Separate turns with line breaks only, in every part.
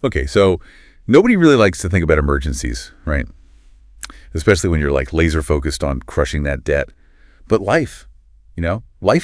Okay, so nobody really likes to think about emergencies, right? Especially when you're like laser focused on crushing that debt. But life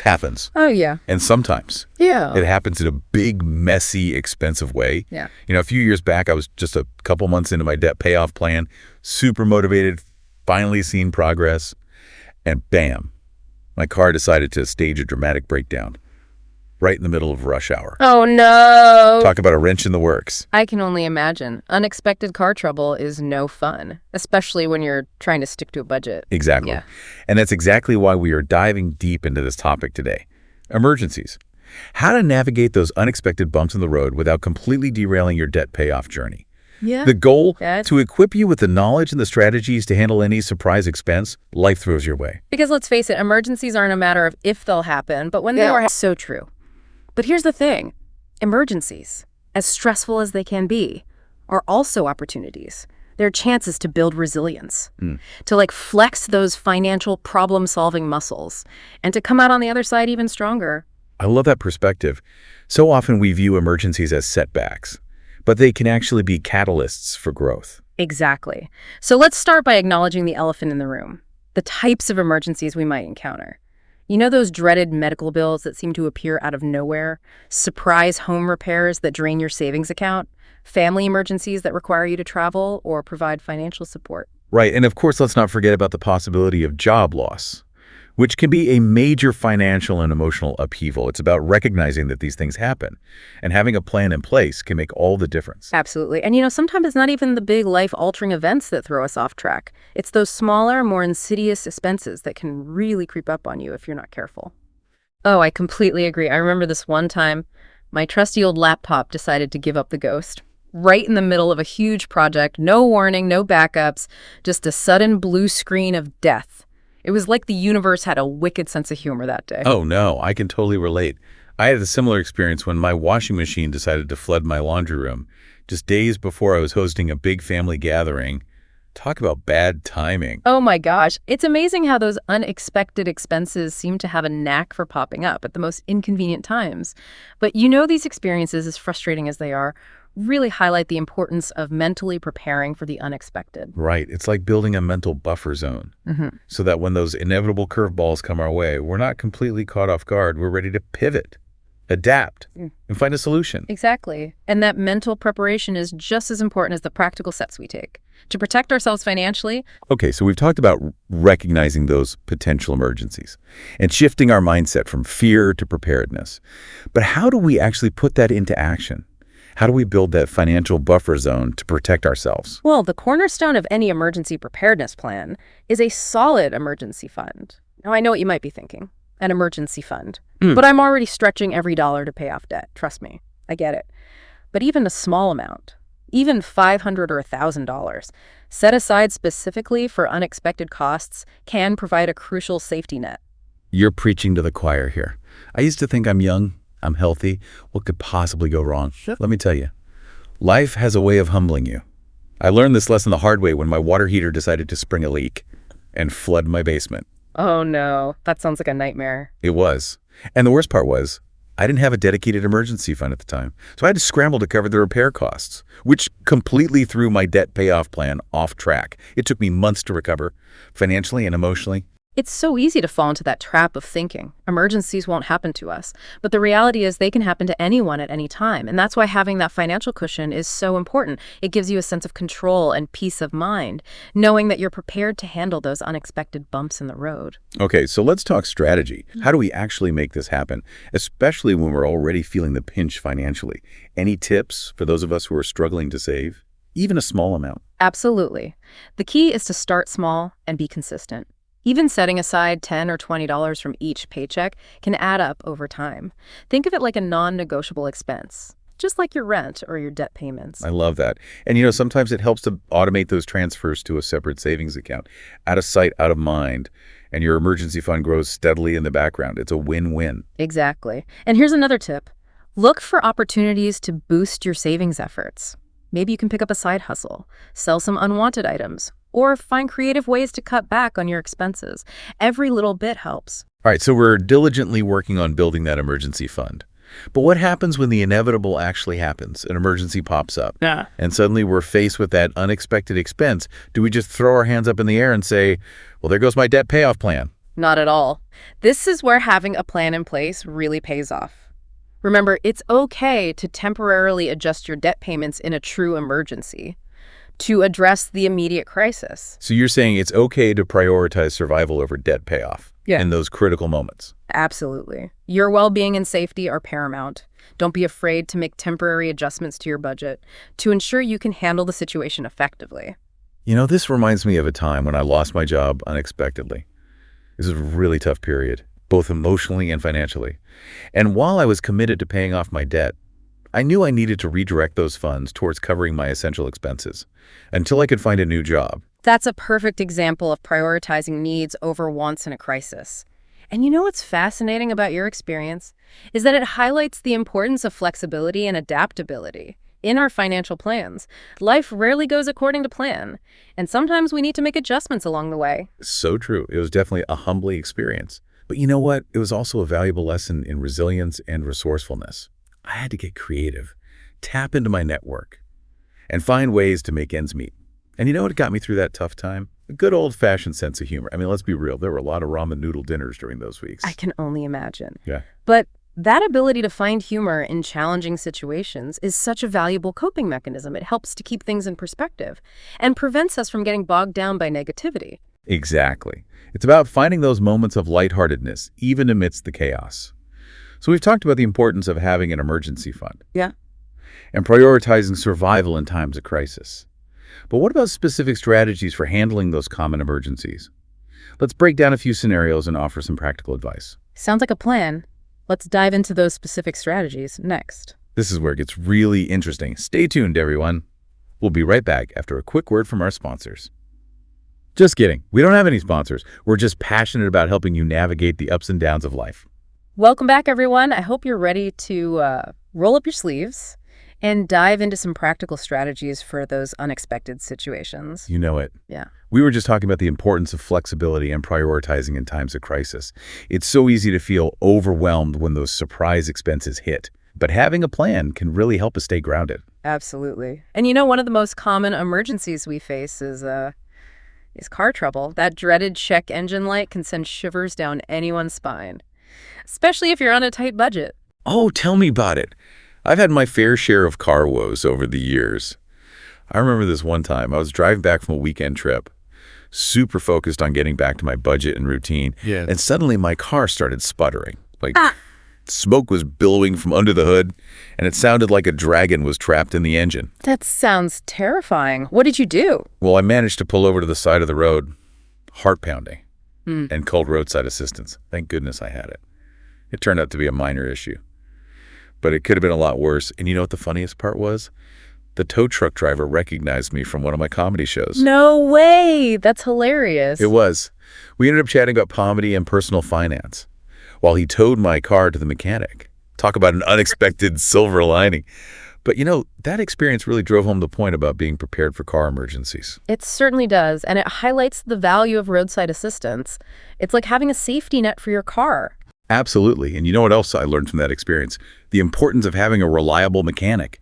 happens.
Oh, yeah.
And sometimes
Yeah.
it happens in a big, messy, expensive way.
Yeah.
A few years back, I was just a couple months into my debt payoff plan, super motivated, finally seeing progress, and bam, my car decided to stage a dramatic breakdown right in the middle of rush hour.
Oh, no.
Talk about a wrench in the works.
I can only imagine. Unexpected car trouble is no fun, especially when you're trying to stick to a budget.
Exactly.
Yeah.
And that's exactly why we are diving deep into this topic today. Emergencies. How to navigate those unexpected bumps in the road without completely derailing your debt payoff journey.
Yeah.
The goal,
That's
to equip you with the knowledge and the strategies to handle any surprise expense life throws your way.
because let's face it, emergencies aren't a matter of if they'll happen, but when they are. So true. But here's the thing. Emergencies, as stressful as they can be, are also opportunities. They're chances to build resilience, to flex those financial problem-solving muscles, and to come out on the other side even stronger.
I love that perspective. So often we view emergencies as setbacks, but they can actually be catalysts for growth.
Exactly. So let's start by acknowledging the elephant in the room, the types of emergencies we might encounter. You know those dreaded medical bills that seem to appear out of nowhere? Surprise home repairs that drain your savings account? Family emergencies that require you to travel or provide financial support?
Right, and of course, let's not forget about the possibility of job loss, which can be a major financial and emotional upheaval. It's about recognizing that these things happen, and having a plan in place can make all the difference.
Absolutely. And sometimes it's not even the big life-altering events that throw us off track. It's those smaller, more insidious expenses that can really creep up on you if you're not careful. Oh, I completely agree. I remember this one time, my trusty old laptop decided to give up the ghost. Right in the middle of a huge project, no warning, no backups, just a sudden blue screen of death. It was like the universe had a wicked sense of humor that day.
Oh no, I can totally relate. I had a similar experience when my washing machine decided to flood my laundry room, just days before I was hosting a big family gathering. Talk about bad timing.
Oh my gosh, it's amazing how those unexpected expenses seem to have a knack for popping up at the most inconvenient times. But these experiences, as frustrating as they are, really highlight the importance of mentally preparing for the unexpected.
Right, it's like building a mental buffer zone, so that when those inevitable curveballs come our way, we're not completely caught off guard. We're ready to pivot, adapt, and find a solution.
Exactly. And that mental preparation is just as important as the practical steps we take. To protect ourselves financially.
Okay, so we've talked about recognizing those potential emergencies and shifting our mindset from fear to preparedness. But how do we actually put that into action? How do we build that financial buffer zone to protect ourselves?
Well, the cornerstone of any emergency preparedness plan is a solid emergency fund. Now, I know what you might be thinking, an emergency fund. But I'm already stretching every dollar to pay off debt. Trust me, I get it. But even a small amount, even $500 or $1,000, set aside specifically for unexpected costs can provide a crucial safety net.
You're preaching to the choir here. I used to think I'm young, I'm healthy. What could possibly go wrong? Let me tell you, life has a way of humbling you. I learned this lesson the hard way when my water heater decided to spring a leak and flood my basement.
Oh no, that sounds like a nightmare.
It was. And the worst part was, I didn't have a dedicated emergency fund at the time, so I had to scramble to cover the repair costs, which completely threw my debt payoff plan off track. It took me months to recover, financially and emotionally.
It's so easy to fall into that trap of thinking emergencies won't happen to us. But the reality is they can happen to anyone at any time. And that's why having that financial cushion is so important. It gives you a sense of control and peace of mind, knowing that you're prepared to handle those unexpected bumps in the road.
Okay, so let's talk strategy. How do we actually make this happen, especially when we're already feeling the pinch financially? Any tips for those of us who are struggling to save, even a small amount?
Absolutely. The key is to start small and be consistent. Even setting aside $10 or $20 from each paycheck can add up over time. Think of it like a non-negotiable expense, just like your rent or your debt payments.
I love that. And sometimes it helps to automate those transfers to a separate savings account. Out of sight, out of mind. And your emergency fund grows steadily in the background. It's a win-win.
Exactly. And here's another tip. Look for opportunities to boost your savings efforts. Maybe you can pick up a side hustle, sell some unwanted items, or find creative ways to cut back on your expenses. Every little bit helps.
All right, so we're diligently working on building that emergency fund. But what happens when the inevitable actually happens? An emergency pops up.
Yeah.
And suddenly we're faced with that unexpected expense. Do we just throw our hands up in the air and say, well, there goes my debt payoff plan?
Not at all. This is where having a plan in place really pays off. Remember, it's okay to temporarily adjust your debt payments in a true emergency to address the immediate crisis.
So you're saying it's okay to prioritize survival over debt payoff in those critical moments?
Absolutely. Your well-being and safety are paramount. Don't be afraid to make temporary adjustments to your budget to ensure you can handle the situation effectively.
You know, this reminds me of a time when I lost my job unexpectedly. This was a really tough period, both emotionally and financially. And while I was committed to paying off my debt, I knew I needed to redirect those funds towards covering my essential expenses until I could find a new job.
That's a perfect example of prioritizing needs over wants in a crisis. And you know what's fascinating about your experience is that it highlights the importance of flexibility and adaptability in our financial plans. Life rarely goes according to plan, and sometimes we need to make adjustments along the way.
So true. It was definitely a humbling experience. But you know what? It was also a valuable lesson in resilience and resourcefulness. I had to get creative, tap into my network, and find ways to make ends meet. And you know what got me through that tough time? A good old-fashioned sense of humor. I mean, let's be real. There were a lot of ramen noodle dinners during those weeks.
I can only imagine.
Yeah.
But that ability to find humor in challenging situations is such a valuable coping mechanism. It helps to keep things in perspective and prevents us from getting bogged down by negativity.
Exactly. It's about finding those moments of lightheartedness, even amidst the chaos. So we've talked about the importance of having an emergency fund.
Yeah.
And prioritizing survival in times of crisis. But what about specific strategies for handling those common emergencies? Let's break down a few scenarios and offer some practical advice.
Sounds like a plan. Let's dive into those specific strategies next.
This is where it gets really interesting. Stay tuned, everyone. We'll be right back after a quick word from our sponsors. Just kidding. We don't have any sponsors. We're just passionate about helping you navigate the ups and downs of life.
Welcome back, everyone. I hope you're ready to roll up your sleeves and dive into some practical strategies for those unexpected situations.
You know it.
Yeah.
We were just talking about the importance of flexibility and prioritizing in times of crisis. It's so easy to feel overwhelmed when those surprise expenses hit. But having a plan can really help us stay grounded.
Absolutely. And you know, one of the most common emergencies we face is car trouble. That dreaded check engine light can send shivers down anyone's spine, especially if you're on a tight budget.
Oh, tell me about it. I've had my fair share of car woes over the years. I remember this one time. I was driving back from a weekend trip, super focused on getting back to my budget and routine, and suddenly my car started sputtering. Smoke was billowing from under the hood, and it sounded like a dragon was trapped in the engine.
That sounds terrifying. What did you do?
Well, I managed to pull over to the side of the road, heart pounding, and called roadside assistance. Thank goodness I had it. It turned out to be a minor issue, but it could have been a lot worse. And you know what the funniest part was? The tow truck driver recognized me from one of my comedy shows.
No way! That's hilarious.
It was. We ended up chatting about comedy and personal finance while he towed my car to the mechanic. Talk about an unexpected silver lining. But you know, that experience really drove home the point about being prepared for car emergencies.
It certainly does, and it highlights the value of roadside assistance. It's like having a safety net for your car.
Absolutely. And you know what else I learned from that experience? The importance of having a reliable mechanic.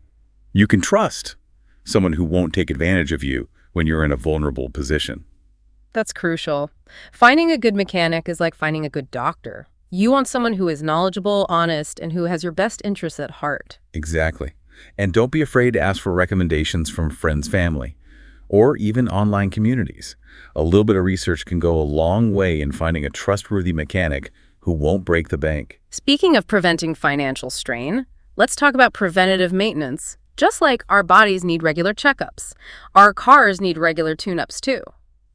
You can trust someone who won't take advantage of you when you're in a vulnerable position.
That's crucial. Finding a good mechanic is like finding a good doctor. You want someone who is knowledgeable, honest, and who has your best interests at heart.
Exactly. And don't be afraid to ask for recommendations from friends, family, or even online communities. A little bit of research can go a long way in finding a trustworthy mechanic who won't break the bank.
Speaking of preventing financial strain, let's talk about preventative maintenance. Just like our bodies need regular checkups, our cars need regular tune-ups too.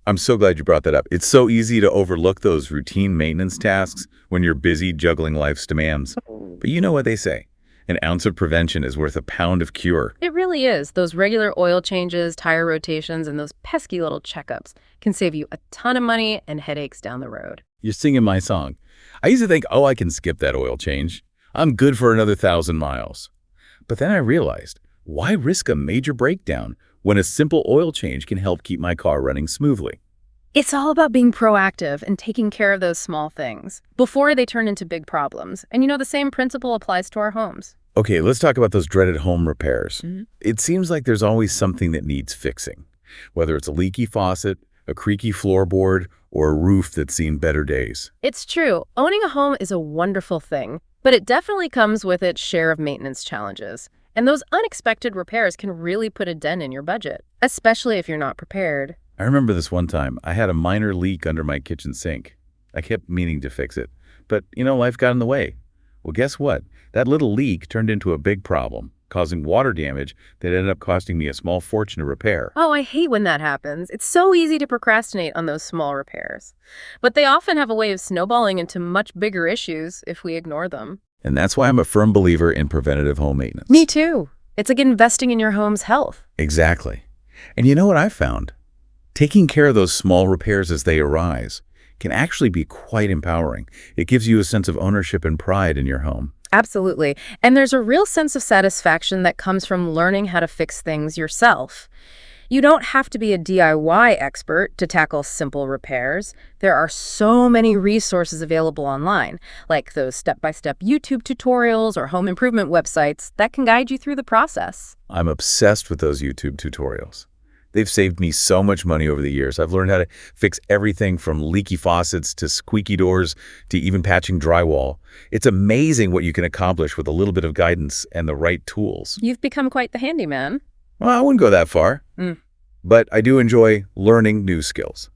I'm so glad you brought that up. It's so easy to overlook those routine maintenance tasks when you're busy juggling life's demands. But you know what they say, an ounce of prevention is worth a pound of cure.
It really is. Those regular oil changes, tire rotations, and those pesky little checkups can save you a ton of money and headaches down the road.
You're singing my song. I used to think, oh, I can skip that oil change. I'm good for another 1,000 miles. But then I realized, why risk a major breakdown when a simple oil change can help keep my car running smoothly?
It's all about being proactive and taking care of those small things before they turn into big problems. And the same principle applies to our homes.
Okay, let's talk about those dreaded home repairs. It seems like there's always something that needs fixing, whether it's a leaky faucet, a creaky floorboard, or a roof that's seen better days.
It's true. Owning a home is a wonderful thing, but it definitely comes with its share of maintenance challenges. And those unexpected repairs can really put a dent in your budget, especially if you're not prepared.
I remember this one time. I had a minor leak under my kitchen sink. I kept meaning to fix it, but life got in the way. Well, guess what? That little leak turned into a big problem, causing water damage that ended up costing me a small fortune to repair.
Oh, I hate when that happens. It's so easy to procrastinate on those small repairs. But they often have a way of snowballing into much bigger issues if we ignore them.
And that's why I'm a firm believer in preventative home maintenance.
Me too. It's like investing in your home's health.
Exactly. And you know what I found? Taking care of those small repairs as they arise can actually be quite empowering. It gives you a sense of ownership and pride in your home.
Absolutely. And there's a real sense of satisfaction that comes from learning how to fix things yourself. You don't have to be a DIY expert to tackle simple repairs. There are so many resources available online, like those step-by-step YouTube tutorials or home improvement websites that can guide you through the process.
I'm obsessed with those YouTube tutorials. They've saved me so much money over the years. I've learned how to fix everything from leaky faucets to squeaky doors to even patching drywall. It's amazing what you can accomplish with a little bit of guidance and the right tools.
You've become quite the handyman.
Well, I wouldn't go that far, but I do enjoy learning new skills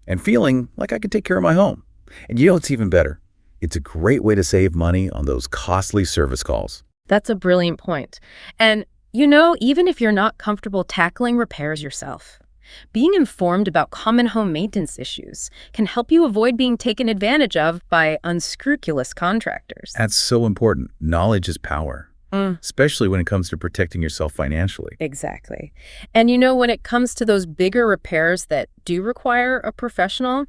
and feeling like I can take care of my home. And what's even better? It's a great way to save money on those costly service calls.
That's a brilliant point. And even if you're not comfortable tackling repairs yourself, being informed about common home maintenance issues can help you avoid being taken advantage of by unscrupulous contractors.
That's so important. Knowledge is power, especially when it comes to protecting yourself financially.
Exactly. And when it comes to those bigger repairs that do require a professional,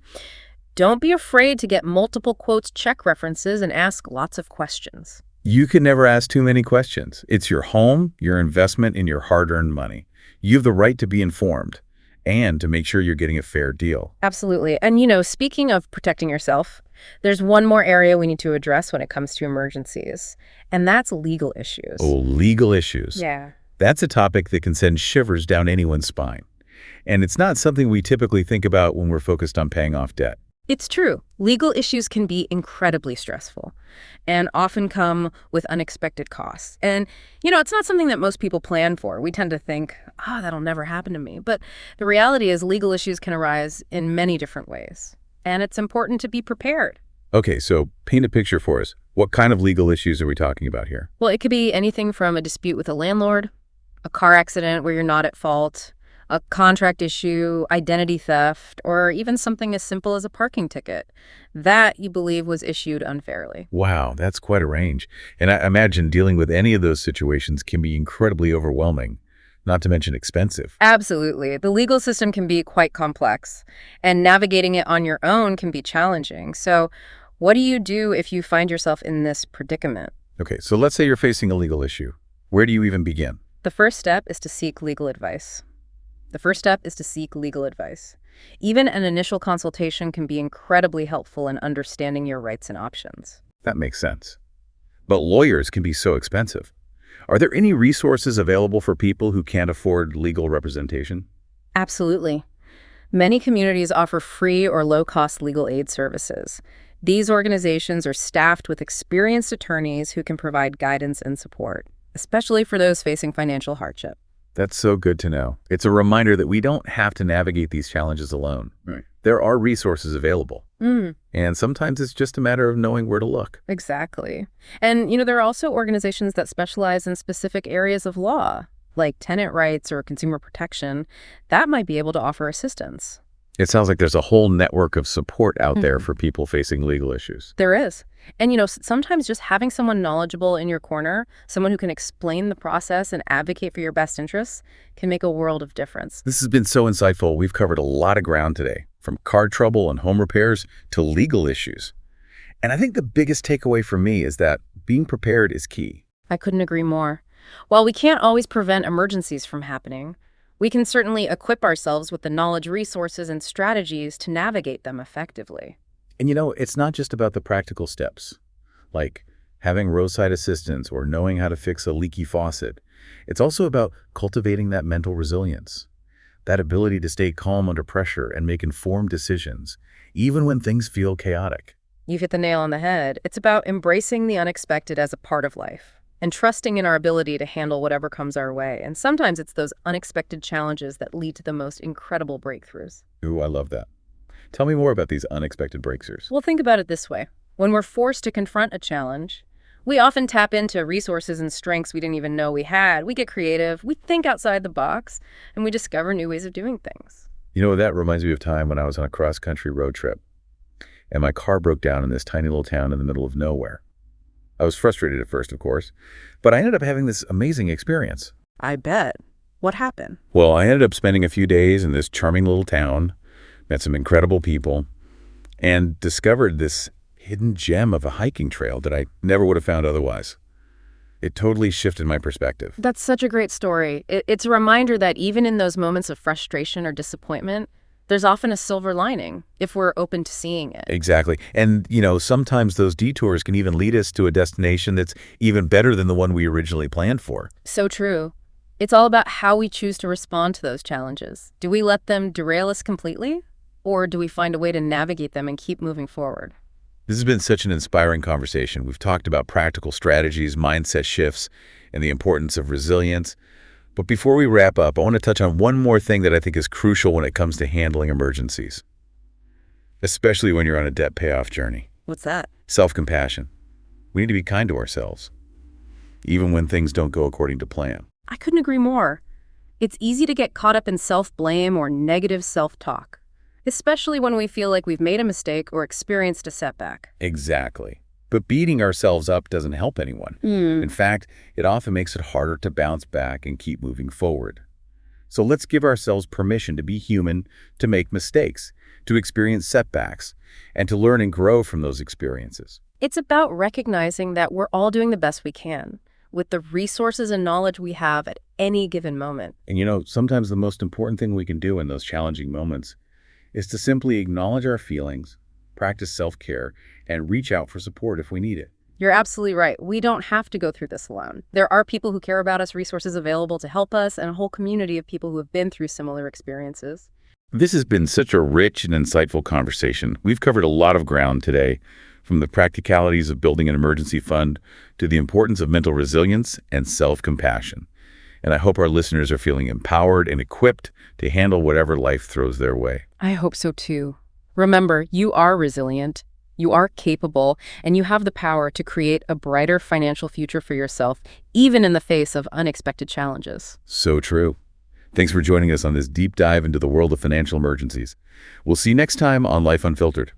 don't be afraid to get multiple quotes, check references, and ask lots of questions.
You can never ask too many questions. It's your home, your investment, and your hard-earned money. You have the right to be informed and to make sure you're getting a fair deal.
Absolutely. And speaking of protecting yourself, there's one more area we need to address when it comes to emergencies, and that's legal issues.
Oh, legal issues.
Yeah.
That's a topic that can send shivers down anyone's spine. And it's not something we typically think about when we're focused on paying off debt.
It's true. Legal issues can be incredibly stressful and often come with unexpected costs. And, it's not something that most people plan for. We tend to think, that'll never happen to me. But the reality is legal issues can arise in many different ways. And it's important to be prepared.
Okay, so paint a picture for us. What kind of legal issues are we talking about here?
Well, it could be anything from a dispute with a landlord, a car accident where you're not at fault, a contract issue, identity theft, or even something as simple as a parking ticket that you believe was issued unfairly.
Wow, that's quite a range. And I imagine dealing with any of those situations can be incredibly overwhelming, not to mention expensive.
Absolutely. The legal system can be quite complex, and navigating it on your own can be challenging. So what do you do if you find yourself in this predicament?
Okay, so let's say you're facing a legal issue. Where do you even begin?
The first step is to seek legal advice. Even an initial consultation can be incredibly helpful in understanding your rights and options.
That makes sense. But lawyers can be so expensive. Are there any resources available for people who can't afford legal representation?
Absolutely. Many communities offer free or low-cost legal aid services. These organizations are staffed with experienced attorneys who can provide guidance and support, especially for those facing financial hardship.
That's so good to know. It's a reminder that we don't have to navigate these challenges alone.
Right.
There are resources available. And sometimes it's just a matter of knowing where to look.
Exactly. And, there are also organizations that specialize in specific areas of law, like tenant rights or consumer protection, that might be able to offer assistance.
It sounds like there's a whole network of support out there for people facing legal issues.
There is. And, sometimes just having someone knowledgeable in your corner, someone who can explain the process and advocate for your best interests, can make a world of difference.
This has been so insightful. We've covered a lot of ground today, from car trouble and home repairs to legal issues. And I think the biggest takeaway for me is that being prepared is key.
I couldn't agree more. While we can't always prevent emergencies from happening, We can certainly equip ourselves with the knowledge, resources, and strategies to navigate them effectively.
And it's not just about the practical steps, like having roadside assistance or knowing how to fix a leaky faucet. It's also about cultivating that mental resilience, that ability to stay calm under pressure and make informed decisions, even when things feel chaotic.
You've hit the nail on the head. It's about embracing the unexpected as a part of life and trusting in our ability to handle whatever comes our way. And sometimes it's those unexpected challenges that lead to the most incredible breakthroughs.
Ooh, I love that. Tell me more about these unexpected breakthroughs.
Well, think about it this way. When we're forced to confront a challenge, we often tap into resources and strengths we didn't even know we had. We get creative, we think outside the box, and we discover new ways of doing things.
That reminds me of a time when I was on a cross-country road trip, and my car broke down in this tiny little town in the middle of nowhere. I was frustrated at first, of course, but I ended up having this amazing experience.
I bet. What happened?
Well, I ended up spending a few days in this charming little town, met some incredible people, and discovered this hidden gem of a hiking trail that I never would have found otherwise. It totally shifted my perspective.
That's such a great story. It's a reminder that even in those moments of frustration or disappointment, there's often a silver lining if we're open to seeing it.
Exactly. And, sometimes those detours can even lead us to a destination that's even better than the one we originally planned for.
So true. It's all about how we choose to respond to those challenges. Do we let them derail us completely? Or do we find a way to navigate them and keep moving forward?
This has been such an inspiring conversation. We've talked about practical strategies, mindset shifts, and the importance of resilience. But before we wrap up, I want to touch on one more thing that I think is crucial when it comes to handling emergencies, especially when you're on a debt payoff journey.
What's that?
Self-compassion. We need to be kind to ourselves, even when things don't go according to plan.
I couldn't agree more. It's easy to get caught up in self-blame or negative self-talk, especially when we feel like we've made a mistake or experienced a setback.
Exactly. But beating ourselves up doesn't help anyone. In fact, it often makes it harder to bounce back and keep moving forward. So let's give ourselves permission to be human, to make mistakes, to experience setbacks, and to learn and grow from those experiences.
It's about recognizing that we're all doing the best we can with the resources and knowledge we have at any given moment.
And sometimes the most important thing we can do in those challenging moments is to simply acknowledge our feelings, practice self-care, and reach out for support if we need it.
You're absolutely right. We don't have to go through this alone. There are people who care about us, resources available to help us, and a whole community of people who have been through similar experiences.
This has been such a rich and insightful conversation. We've covered a lot of ground today, from the practicalities of building an emergency fund to the importance of mental resilience and self-compassion. And I hope our listeners are feeling empowered and equipped to handle whatever life throws their way.
I hope so too. Remember, you are resilient, you are capable, and you have the power to create a brighter financial future for yourself, even in the face of unexpected challenges.
So true. Thanks for joining us on this deep dive into the world of financial emergencies. We'll see you next time on Life Unfiltered.